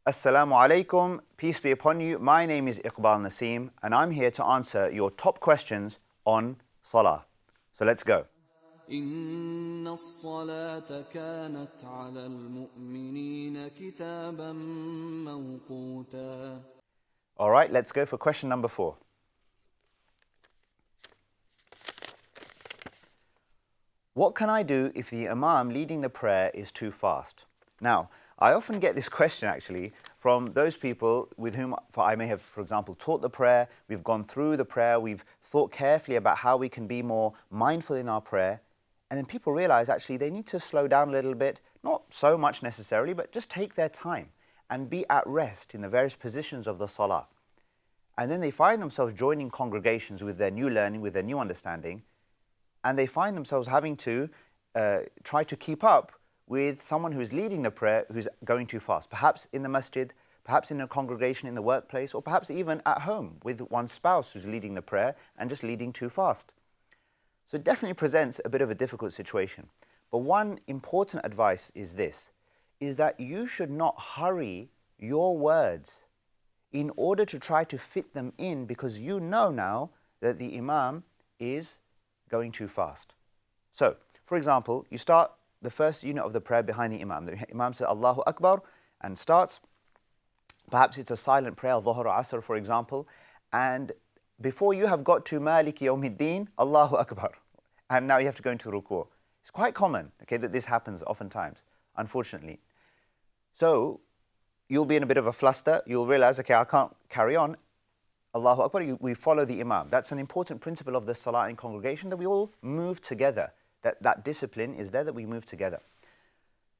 Assalamu alaikum, peace be upon you. My name is Iqbal Naseem and I'm here to answer your top questions on Salah. So let's go. إن الصلاة كانت على المؤمنين كتابا موقوتا. Alright, let's go for question number 4. What can I do if the imam leading the prayer is too fast? Now, I often get this question actually from those people with whom I may have, for example, taught the prayer, we've gone through the prayer, we've thought carefully about how we can be more mindful in our prayer, and then people realize actually they need to slow down a little bit, not so much necessarily, but just take their time and be at rest in the various positions of the salah. And then they find themselves joining congregations with their new learning, with their new understanding, and they find themselves having to try to keep up with someone who's leading the prayer who's going too fast, perhaps in the masjid, perhaps in a congregation in the workplace, or perhaps even at home with one's spouse who's leading the prayer and just leading too fast. So it definitely presents a bit of a difficult situation. But one important advice is this, is that you should not hurry your words in order to try to fit them in, because you know now that the imam is going too fast. So, for example, you start the first unit of the prayer behind the imam. The imam says Allahu Akbar and starts. Perhaps it's a silent prayer, Dhuhr or Asr, for example, and before you have got to Maliki Yawmiddin, Allahu Akbar, and now you have to go into ruku'. It's quite common, okay, that this happens oftentimes, unfortunately. So you'll be in a bit of a fluster. You'll realize, okay, I can't carry on. Allahu Akbar, we follow the imam. That's an important principle of the salah in congregation, that we all move together. That discipline is there, that we move together.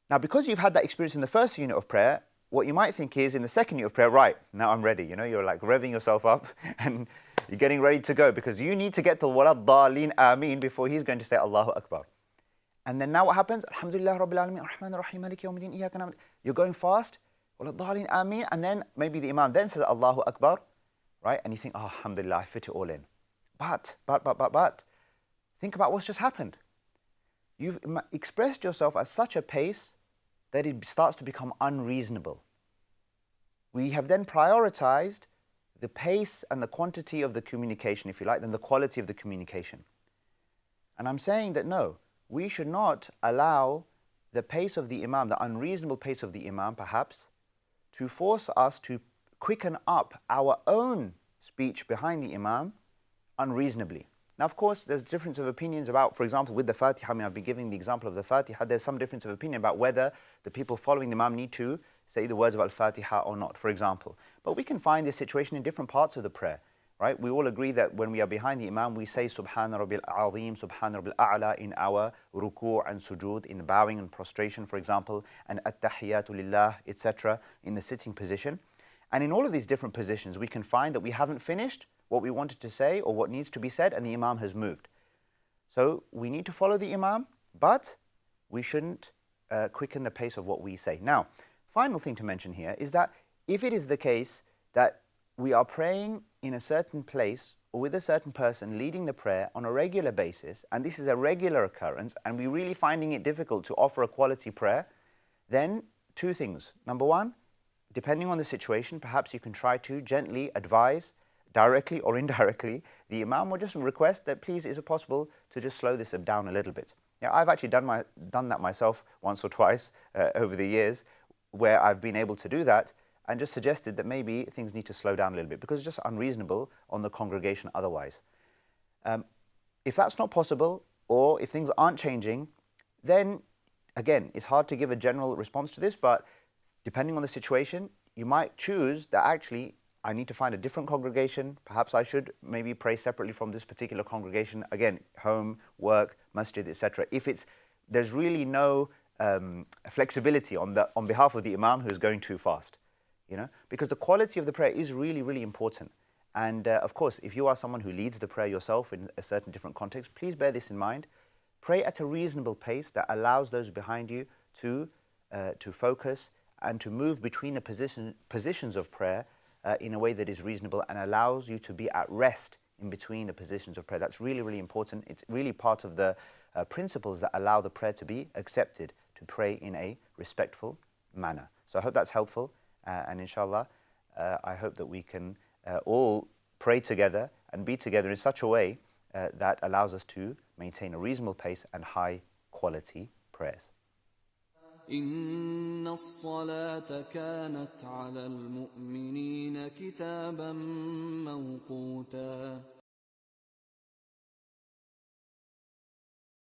Now, because you've had that experience in the first unit of prayer, what you might think is in the second unit of prayer, right, now I'm ready. You know, you're like revving yourself up and you're getting ready to go, because you need to get to Walad Dalin Ameen before he's going to say Allahu Akbar. And then now what happens? Alhamdulillah Rabbil Alameen, Ar-Rahman Ar-Rahim, Maliki Yawmiddin, Iyyaka Na'budu. You're going fast, Walad Dalin Ameen, and then maybe the imam then says Allahu Akbar, right? And you think, oh, alhamdulillah, I fit it all in. But, think about what's just happened. You've expressed yourself at such a pace that it starts to become unreasonable. We have then prioritized the pace and the quantity of the communication, if you like, than the quality of the communication. And I'm saying that no, we should not allow the pace of the imam, the unreasonable pace of the imam perhaps, to force us to quicken up our own speech behind the imam unreasonably. Now, of course, there's difference of opinions about, for example, with the Fatiha. I mean, I've been giving the example of the Fatiha. There's some difference of opinion about whether the people following the imam need to say the words of Al-Fatiha or not, for example. But we can find this situation in different parts of the prayer, right? We all agree that when we are behind the imam, we say Subhana Rabbil Azim, Subhana Rabbil A'la in our ruku' and sujood, in bowing and prostration, for example, and At-Tahiyyatu Lillah, etc., in the sitting position. And in all of these different positions, we can find that we haven't finished what we wanted to say or what needs to be said, and the imam has moved. So we need to follow the imam, but we shouldn't quicken the pace of what we say. Now, final thing to mention here is that if it is the case that we are praying in a certain place or with a certain person leading the prayer on a regular basis, and this is a regular occurrence, and we're really finding it difficult to offer a quality prayer, then two things. Number one, depending on the situation, perhaps you can try to gently advise, directly or indirectly, the imam, or just request that, please, is it possible to just slow this down a little bit? Yeah, I've actually done that myself once or twice over the years, where I've been able to do that and just suggested that maybe things need to slow down a little bit because it's just unreasonable on the congregation otherwise. If that's not possible, or if things aren't changing, then again, it's hard to give a general response to this, but depending on the situation, you might choose that actually I need to find a different congregation. Perhaps I should maybe pray separately from this particular congregation. Again, home, work, masjid, etc. If there's really no flexibility on behalf of the imam who's going too fast, you know, because the quality of the prayer is really, really important. And of course, if you are someone who leads the prayer yourself in a certain different context, please bear this in mind. Pray at a reasonable pace that allows those behind you to focus and to move between the positions of prayer in a way that is reasonable and allows you to be at rest in between the positions of prayer. That's really, really important. It's really part of the principles that allow the prayer to be accepted, to pray in a respectful manner. So I hope that's helpful, And inshallah, I hope that we can all pray together and be together in such a way that allows us to maintain a reasonable pace and high quality prayers. إن الصلاة كانت على المؤمنين كتابا موقوتا